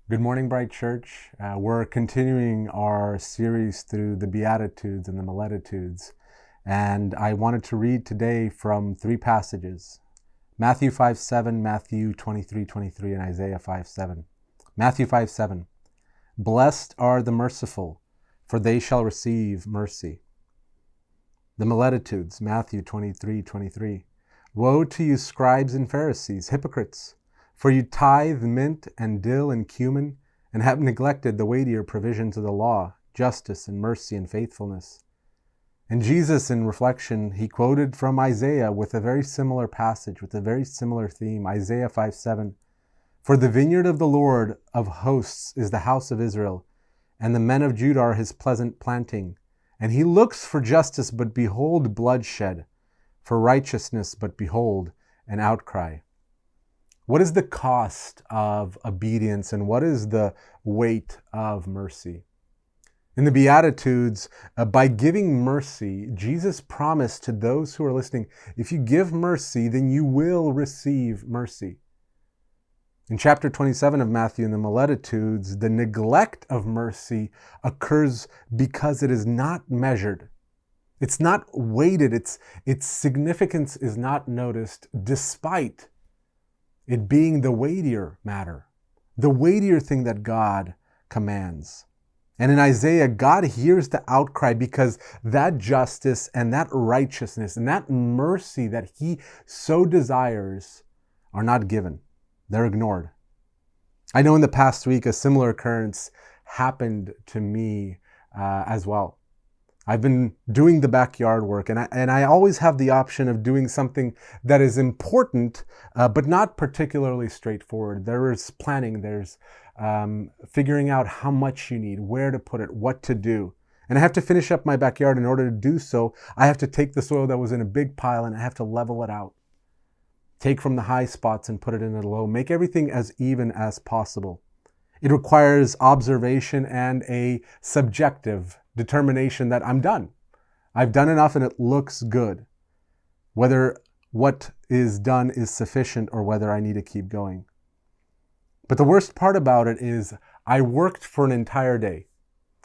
Good morning, Bryte Church. We're continuing our series through the Beatitudes and the Maleditudes. And I wanted to read today from three passages: Matthew 5:7, Matthew 23:23, and Isaiah 5:7. Matthew 5:7. Blessed are the merciful, for they shall receive mercy. The Maleditudes, Matthew 23:23. Woe to you, scribes and Pharisees, hypocrites! For you tithe mint and dill and cumin, and have neglected the weightier provisions of the law, justice and mercy and faithfulness. And Jesus, in reflection, he quoted from Isaiah with a very similar passage, with a very similar theme, Isaiah 5:7. For the vineyard of the Lord of hosts is the house of Israel, and the men of Judah are his pleasant planting. And he looks for justice, but behold bloodshed, for righteousness, but behold an outcry. What is the cost of obedience, and what is the weight of mercy? In the Beatitudes, by giving mercy, Jesus promised to those who are listening, if you give mercy, then you will receive mercy. In chapter 27 of Matthew in the Maleditudes, the neglect of mercy occurs because it is not measured. It's not weighted. Its significance is not noticed, despite it being the weightier matter, the weightier thing that God commands. And in Isaiah, God hears the outcry because that justice and that righteousness and that mercy that he so desires are not given. They're ignored. I know in the past week, a similar occurrence happened to me as well. I've been doing the backyard work, and I always have the option of doing something that is important, but not particularly straightforward. There is planning, there's figuring out how much you need, where to put it, what to do. And I have to finish up my backyard. In order to do so, I have to take the soil that was in a big pile and I have to level it out. Take from the high spots and put it in the low. Make everything as even as possible. It requires observation and a subjective determination that I'm done. I've done enough and it looks good. Whether what is done is sufficient or whether I need to keep going. But the worst part about it is I worked for an entire day.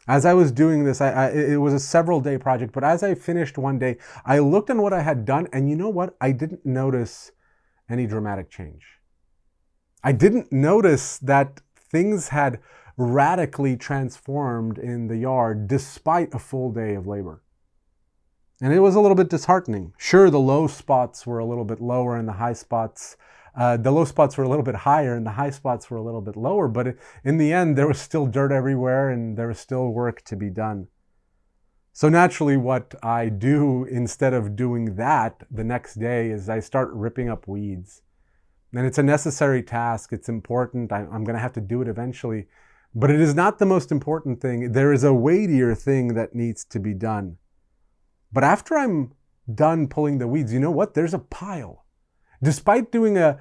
As I was doing this, it was a several day project, but as I finished one day, I looked at what I had done, and you know what? I didn't notice any dramatic change. I didn't notice that things had radically transformed in the yard despite a full day of labor. And it was a little bit disheartening. Sure, the low spots were a little bit lower and the high spots, the low spots were a little bit higher and the high spots were a little bit lower, but in the end, there was still dirt everywhere and there was still work to be done. So naturally, what I do instead of doing that the next day is I start ripping up weeds. And it's a necessary task. It's important. I'm going to have to do it eventually. But it is not the most important thing. There is a weightier thing that needs to be done. But after I'm done pulling the weeds, you know what? There's a pile. Despite doing a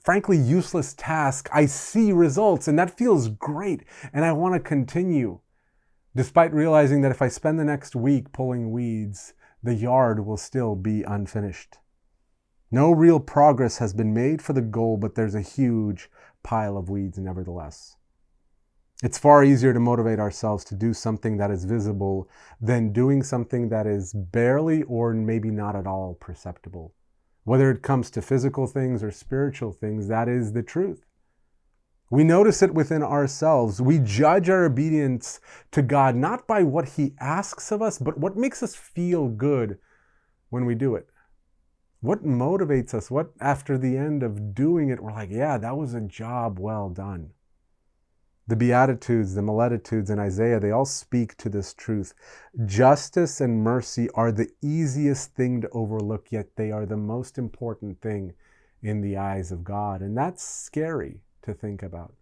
frankly useless task, I see results, and that feels great. And I want to continue, despite realizing that if I spend the next week pulling weeds, the yard will still be unfinished. No real progress has been made for the goal, but there's a huge pile of weeds nevertheless. It's far easier to motivate ourselves to do something that is visible than doing something that is barely or maybe not at all perceptible. Whether it comes to physical things or spiritual things, that is the truth. We notice it within ourselves. We judge our obedience to God not by what he asks of us, but what makes us feel good when we do it. What motivates us? What, after the end of doing it, we're like, yeah, that was a job well done. The Beatitudes, the Maleditudes, and Isaiah, they all speak to this truth. Justice and mercy are the easiest thing to overlook, yet they are the most important thing in the eyes of God. And that's scary to think about.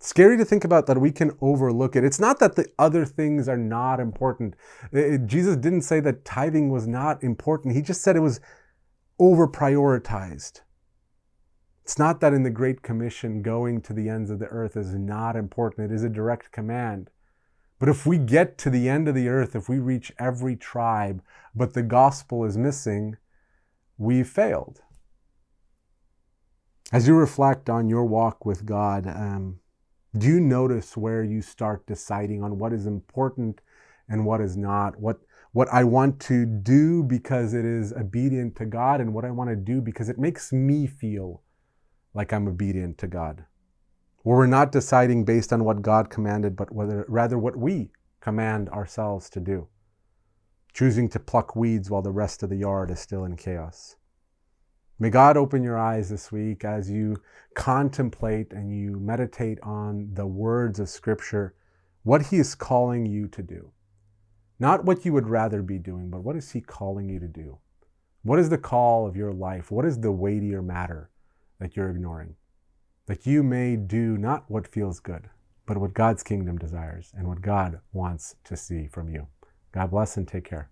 Scary to think about that we can overlook it. It's not that the other things are not important. Jesus didn't say that tithing was not important. He just said it was over-prioritized. It's not that in the Great Commission, going to the ends of the earth is not important. It is a direct command. But if we get to the end of the earth, if we reach every tribe, but the gospel is missing, we've failed. As you reflect on your walk with God, do you notice where you start deciding on what is important and what is not? What I want to do because it is obedient to God, and what I want to do because it makes me feel like I'm obedient to God? Where we're not deciding based on what God commanded, but rather what we command ourselves to do. Choosing to pluck weeds while the rest of the yard is still in chaos. May God open your eyes this week as you contemplate and you meditate on the words of Scripture, what He is calling you to do. Not what you would rather be doing, but what is He calling you to do? What is the call of your life? What is the weightier matter that you're ignoring? That you may do not what feels good, but what God's kingdom desires and what God wants to see from you. God bless and take care.